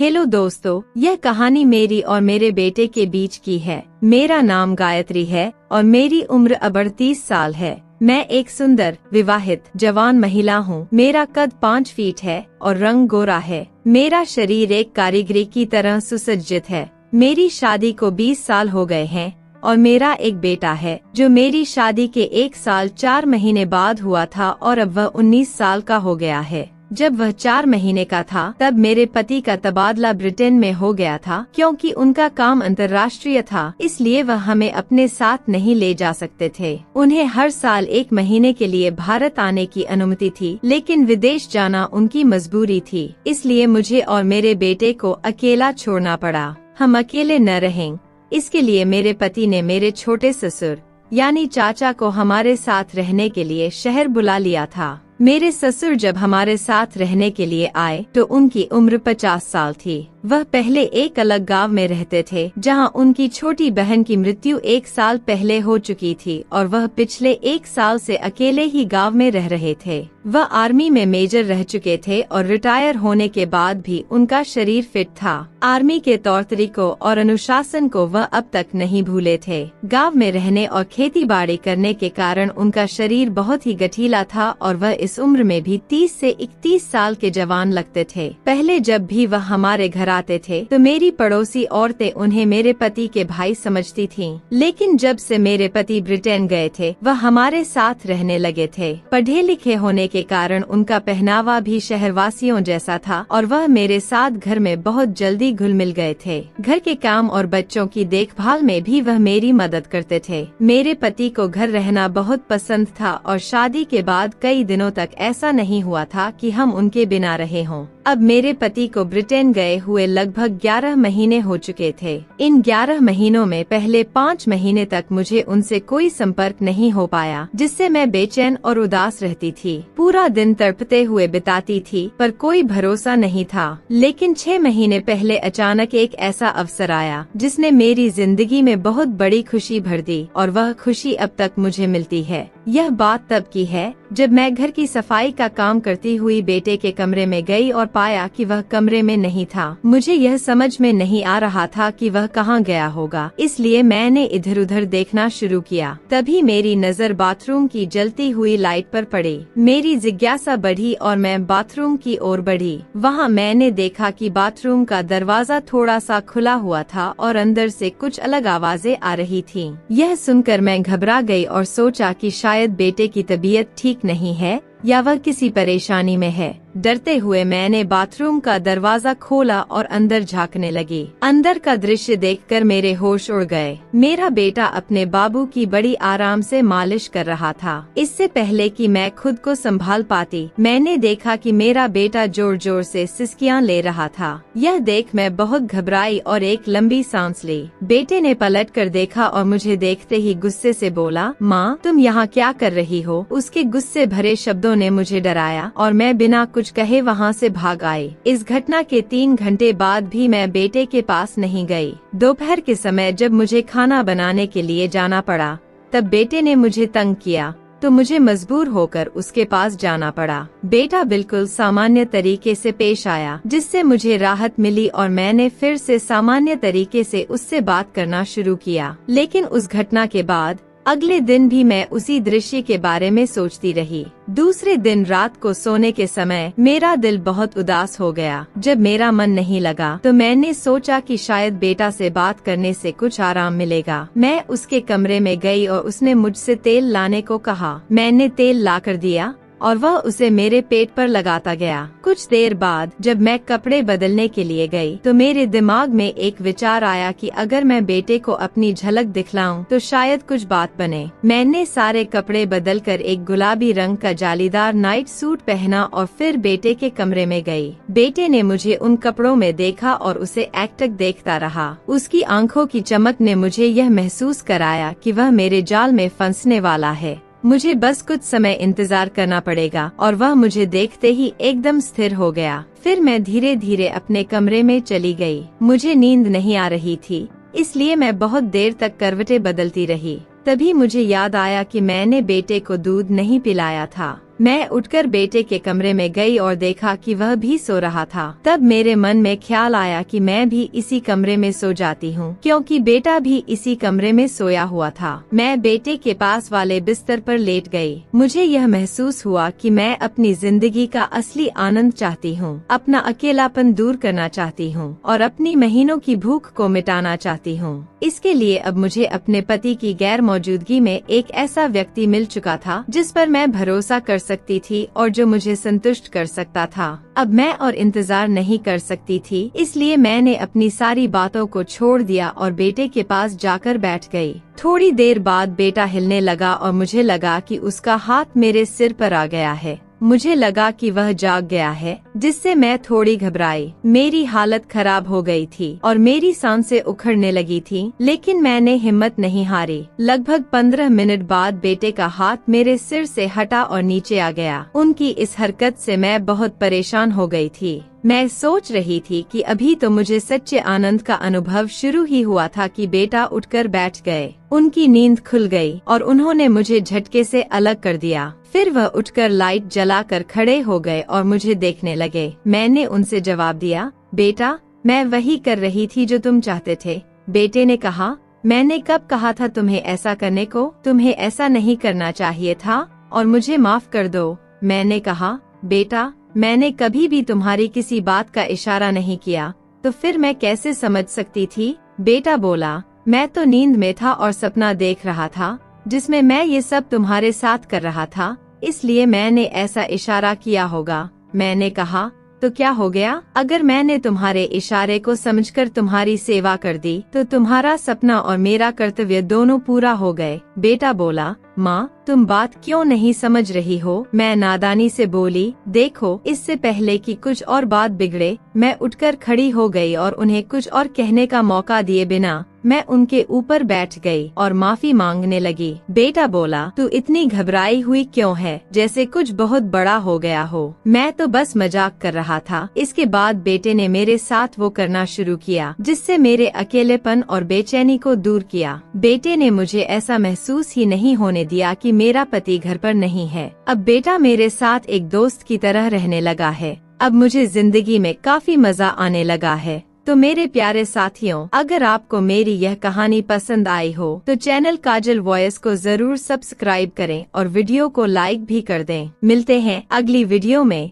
Hello दोस्तों, यह कहानी मेरी और मेरे बेटे के बीच की है। मेरा नाम गायत्री है और मेरी उम्र अब 38 साल है। मैं एक सुंदर विवाहित जवान महिला हूँ। मेरा कद 5 फीट है और रंग गोरा है। मेरा शरीर एक कारीगरी की तरह सुसज्जित है। मेरी शादी को 20 साल हो गए हैं और मेरा एक बेटा है जो मेरी शादी के 1 साल 4 महीने बाद हुआ था और अब वह 19 साल का हो गया है। जब वह 4 महीने का था तब मेरे पति का तबादला ब्रिटेन में हो गया था। क्योंकि उनका काम अंतर्राष्ट्रीय था, इसलिए वह हमें अपने साथ नहीं ले जा सकते थे। उन्हें हर साल 1 महीने के लिए भारत आने की अनुमति थी, लेकिन विदेश जाना उनकी मजबूरी थी। इसलिए मुझे और मेरे बेटे को अकेला छोड़ना पड़ा। हम अकेले न रहें, इसके लिए मेरे पति ने मेरे छोटे ससुर यानी चाचा को हमारे साथ रहने के लिए शहर बुला लिया था। मेरे ससुर जब हमारे साथ रहने के लिए आए तो उनकी उम्र 50 साल थी। वह पहले एक अलग गांव में रहते थे, जहां उनकी छोटी बहन की मृत्यु 1 साल पहले हो चुकी थी और वह पिछले 1 साल से अकेले ही गांव में रह रहे थे। वह आर्मी में मेजर रह चुके थे और रिटायर होने के बाद भी उनका शरीर फिट था। आर्मी के तौर तरीकों और अनुशासन को वह अब तक नहीं भूले थे। गांव में रहने और खेती बाड़ी करने के कारण उनका शरीर बहुत ही गठीला था और वह इस उम्र में भी 30 से 31 साल के जवान लगते थे। पहले जब भी वह हमारे घर आते थे तो मेरी पड़ोसी औरतें उन्हें मेरे पति के भाई समझती थीं। लेकिन जब से मेरे पति ब्रिटेन गए थे वह हमारे साथ रहने लगे थे। पढ़े लिखे होने के कारण उनका पहनावा भी शहरवासियों जैसा था और वह मेरे साथ घर में बहुत जल्दी घुल मिल गए थे। घर के काम और बच्चों की देखभाल में भी वह मेरी मदद करते थे। मेरे पति को घर रहना बहुत पसंद था और शादी के बाद कई दिनों तक ऐसा नहीं हुआ था कि हम उनके बिना रहे हों। अब मेरे पति को ब्रिटेन गए हुए लगभग 11 महीने हो चुके थे। इन 11 महीनों में पहले 5 महीने तक मुझे उनसे कोई संपर्क नहीं हो पाया, जिससे मैं बेचैन और उदास रहती थी। पूरा दिन तड़पते हुए बिताती थी, पर कोई भरोसा नहीं था। लेकिन 6 महीने पहले अचानक एक ऐसा अवसर आया जिसने मेरी जिंदगी में बहुत बड़ी खुशी भर दी और वह खुशी अब तक मुझे मिलती है। यह बात तब की है जब मैं घर की सफाई का काम करती हुई बेटे के कमरे में गई और पाया कि वह कमरे में नहीं था। मुझे यह समझ में नहीं आ रहा था कि वह कहाँ गया होगा, इसलिए मैंने इधर उधर देखना शुरू किया। तभी मेरी नजर बाथरूम की जलती हुई लाइट पर पड़ी। मेरी जिज्ञासा बढ़ी और मैं बाथरूम की ओर बढ़ी। वहाँ मैंने देखा कि बाथरूम का दरवाजा थोड़ा सा खुला हुआ था और अंदर से कुछ अलग आवाजें आ रही थीं। यह सुनकर मैं घबरा गई और सोचा कि शायद बेटे की तबीयत ठीक नहीं है या वह किसी परेशानी में है। डरते हुए मैंने बाथरूम का दरवाजा खोला और अंदर झांकने लगी। अंदर का दृश्य देखकर मेरे होश उड़ गए। मेरा बेटा अपने बाबू की बड़ी आराम से मालिश कर रहा था। इससे पहले कि मैं खुद को संभाल पाती, मैंने देखा कि मेरा बेटा जोर जोर से सिसकियां ले रहा था। यह देख मैं बहुत घबराई और एक लंबी सांस ली। बेटे ने पलट कर देखा और मुझे देखते ही गुस्से से बोला, माँ तुम यहाँ क्या कर रही हो? उसके गुस्से भरे शब्दों ने मुझे डराया और मैं बिना कुछ कहे वहाँ से भाग आई। इस घटना के 3 घंटे बाद भी मैं बेटे के पास नहीं गई। दोपहर के समय जब मुझे खाना बनाने के लिए जाना पड़ा तब बेटे ने मुझे तंग किया, तो मुझे मजबूर होकर उसके पास जाना पड़ा। बेटा बिल्कुल सामान्य तरीके से पेश आया, जिससे मुझे राहत मिली और मैंने फिर से सामान्य तरीके से उससे बात करना शुरू किया। लेकिन उस घटना के बाद अगले दिन भी मैं उसी दृश्य के बारे में सोचती रही। दूसरे दिन रात को सोने के समय मेरा दिल बहुत उदास हो गया। जब मेरा मन नहीं लगा तो मैंने सोचा कि शायद बेटा से बात करने से कुछ आराम मिलेगा। मैं उसके कमरे में गई और उसने मुझसे तेल लाने को कहा। मैंने तेल लाकर दिया और वह उसे मेरे पेट पर लगाता गया। कुछ देर बाद जब मैं कपड़े बदलने के लिए गई तो मेरे दिमाग में एक विचार आया कि अगर मैं बेटे को अपनी झलक दिखलाऊं तो शायद कुछ बात बने। मैंने सारे कपड़े बदलकर एक गुलाबी रंग का जालीदार नाइट सूट पहना और फिर बेटे के कमरे में गई। बेटे ने मुझे उन कपड़ों में देखा और उसे एकटक देखता रहा। उसकी आंखों की चमक ने मुझे यह महसूस कराया कि वह मेरे जाल में फंसने वाला है। मुझे बस कुछ समय इंतजार करना पड़ेगा और वह मुझे देखते ही एकदम स्थिर हो गया। फिर मैं धीरे धीरे अपने कमरे में चली गई। मुझे नींद नहीं आ रही थी, इसलिए मैं बहुत देर तक करवटें बदलती रही। तभी मुझे याद आया कि मैंने बेटे को दूध नहीं पिलाया था। मैं उठकर बेटे के कमरे में गई और देखा कि वह भी सो रहा था। तब मेरे मन में ख्याल आया कि मैं भी इसी कमरे में सो जाती हूँ, क्योंकि बेटा भी इसी कमरे में सोया हुआ था। मैं बेटे के पास वाले बिस्तर पर लेट गई। मुझे यह महसूस हुआ कि मैं अपनी जिंदगी का असली आनंद चाहती हूँ, अपना अकेलापन दूर करना चाहती हूँ और अपनी महीनों की भूख को मिटाना चाहती हूँ। इसके लिए अब मुझे अपने पति की गैर मौजूदगी में एक ऐसा व्यक्ति मिल चुका था जिस पर मैं भरोसा कर सकती थी और जो मुझे संतुष्ट कर सकता था। अब मैं और इंतजार नहीं कर सकती थी, इसलिए मैंने अपनी सारी बातों को छोड़ दिया और बेटे के पास जाकर बैठ गई। थोड़ी देर बाद बेटा हिलने लगा और मुझे लगा कि उसका हाथ मेरे सिर पर आ गया है। मुझे लगा कि वह जाग गया है, जिससे मैं थोड़ी घबराई। मेरी हालत खराब हो गई थी और मेरी सांसें उखड़ने लगी थी, लेकिन मैंने हिम्मत नहीं हारी। लगभग 15 मिनट बाद बेटे का हाथ मेरे सिर से हटा और नीचे आ गया। उनकी इस हरकत से मैं बहुत परेशान हो गई थी। मैं सोच रही थी कि अभी तो मुझे सच्चे आनंद का अनुभव शुरू ही हुआ था कि बेटा उठकर बैठ गए। उनकी नींद खुल गई और उन्होंने मुझे झटके से अलग कर दिया। फिर वह उठकर लाइट जलाकर खड़े हो गए और मुझे देखने लगे। मैंने उनसे जवाब दिया, बेटा, मैं वही कर रही थी जो तुम चाहते थे। बेटे ने कहा, मैंने कब कहा था तुम्हें ऐसा करने को? तुम्हें ऐसा नहीं करना चाहिए था और मुझे माफ कर दो। मैंने कहा, बेटा, मैंने कभी भी तुम्हारी किसी बात का इशारा नहीं किया, तो फिर मैं कैसे समझ सकती थी? बेटा बोला, मैं तो नींद में था और सपना देख रहा था जिसमें मैं ये सब तुम्हारे साथ कर रहा था, इसलिए मैंने ऐसा इशारा किया होगा। मैंने कहा, तो क्या हो गया? अगर मैंने तुम्हारे इशारे को समझकर तुम्हारी सेवा कर दी तो तुम्हारा सपना और मेरा कर्तव्य दोनों पूरा हो गए। बेटा बोला, माँ, तुम बात क्यों नहीं समझ रही हो? मैं नादानी से बोली, देखो, इससे पहले कि कुछ और बात बिगड़े, मैं उठकर खड़ी हो गई और उन्हें कुछ और कहने का मौका दिए बिना मैं उनके ऊपर बैठ गई और माफी मांगने लगी। बेटा बोला, तू इतनी घबराई हुई क्यों है, जैसे कुछ बहुत बड़ा हो गया हो? मैं तो बस मजाक कर रहा था। इसके बाद बेटे ने मेरे साथ वो करना शुरू किया जिससे मेरे अकेलेपन और बेचैनी को दूर किया। बेटे ने मुझे ऐसा महसूस ही नहीं होने दिया कि मेरा पति घर पर नहीं है। अब बेटा मेरे साथ एक दोस्त की तरह रहने लगा है। अब मुझे जिंदगी में काफी मजा आने लगा है। तो मेरे प्यारे साथियों, अगर आपको मेरी यह कहानी पसंद आई हो तो चैनल काजल वॉइस को जरूर सब्सक्राइब करें और वीडियो को लाइक भी कर दें। मिलते हैं अगली वीडियो में।